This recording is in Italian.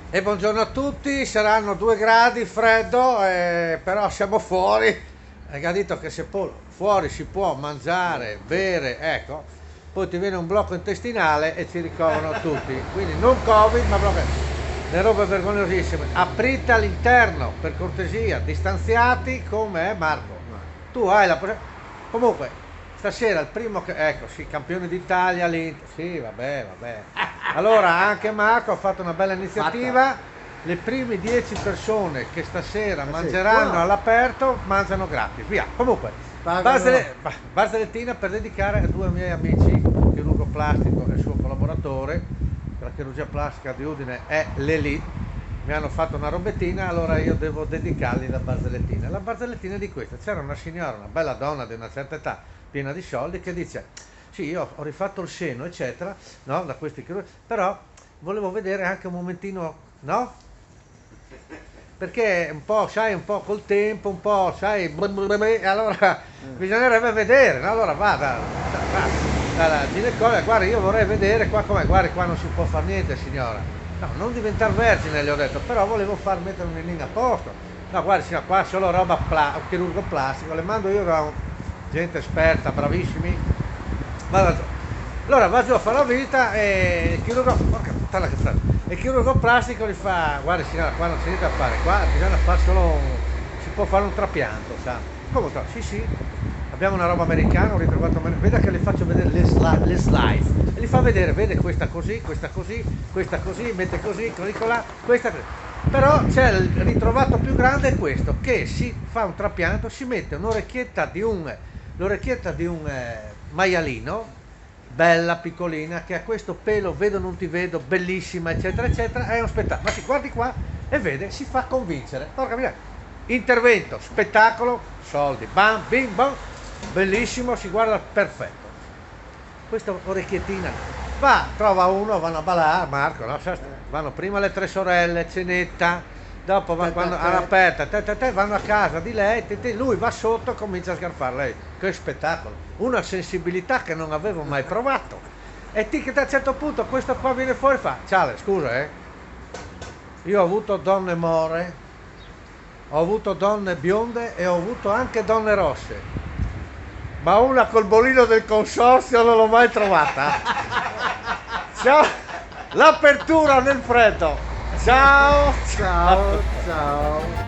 E buongiorno a tutti, saranno 2 gradi freddo, però siamo fuori. Hai capito che se fuori si può mangiare, bere, ecco, poi ti viene un blocco intestinale e ci ricoverano tutti. Quindi non Covid, ma proprio le robe vergognosissime. Aprite all'interno, per cortesia, distanziati come Marco. Tu hai Comunque, stasera il primo che. Ecco, sì, campione d'Italia, l'Inter. Sì, vabbè. Allora, anche Marco ha fatto una bella iniziativa. Le prime 10 persone che stasera mangeranno buono. all'aperto mangiano gratis. Via. Comunque, Pagano. barzellettina per dedicare a 2 miei amici, il chirurgo plastico e il suo collaboratore. La chirurgia plastica di Udine è l'Elite. Mi hanno fatto una robettina, allora io devo dedicargli la barzellettina. La barzellettina è di questa: c'era una signora, una bella donna di una certa età, piena di soldi, che dice: sì, io ho rifatto il seno, eccetera, no, da questi chirurgi, però volevo vedere anche un momentino, no? Perché un po', sai, un po' col tempo, un po', sai, allora bisognerebbe vedere, no? Allora vada dalla ginecologa: guarda, io vorrei vedere qua com'è, guarda, qua non si può fare niente, signora. No, non diventare vergine, le ho detto, però volevo far mettere un linea a posto. No, guarda, signora, qua solo roba chirurgo plastico, le mando io da gente esperta, bravissimi. Vado giù. Allora va giù a fare la visita e il chirurgo, porca puttana che sta. E il chirurgo plastico gli fa: guarda signora, qua non c'è niente da fare, qua bisogna fare solo si può fare un trapianto, sa. Come so? Sì, abbiamo una roba americana, un ritrovato americano, veda che le faccio vedere le slide. E gli fa vedere, vede questa così, questa così, questa così, mette così, così, colà, questa così. Però c'è il ritrovato più grande, è questo, che si fa un trapianto, si mette l'orecchietta di un maialino, bella, piccolina, che ha questo pelo, vedo non ti vedo, bellissima, eccetera, eccetera, è uno spettacolo. Ma si guardi qua e vede, si fa convincere. Porca mia. Intervento, spettacolo, soldi, bam, bim, bam, bellissimo, si guarda perfetto. Questa orecchiettina trova uno, vanno a ballare, Marco, no? Vanno prima le 3 sorelle, cenetta, dopo quando all'aperta, vanno a casa di lei, lui va sotto e comincia a scarpare lei. Che spettacolo, una sensibilità che non avevo mai provato. E che a un certo punto questo qua viene fuori e fa: ciao, scusa, io ho avuto donne more, ho avuto donne bionde e ho avuto anche donne rosse, ma una col bolino del consorzio non l'ho mai trovata. Ciao, l'apertura nel freddo. Ciao. Ciao, ciao.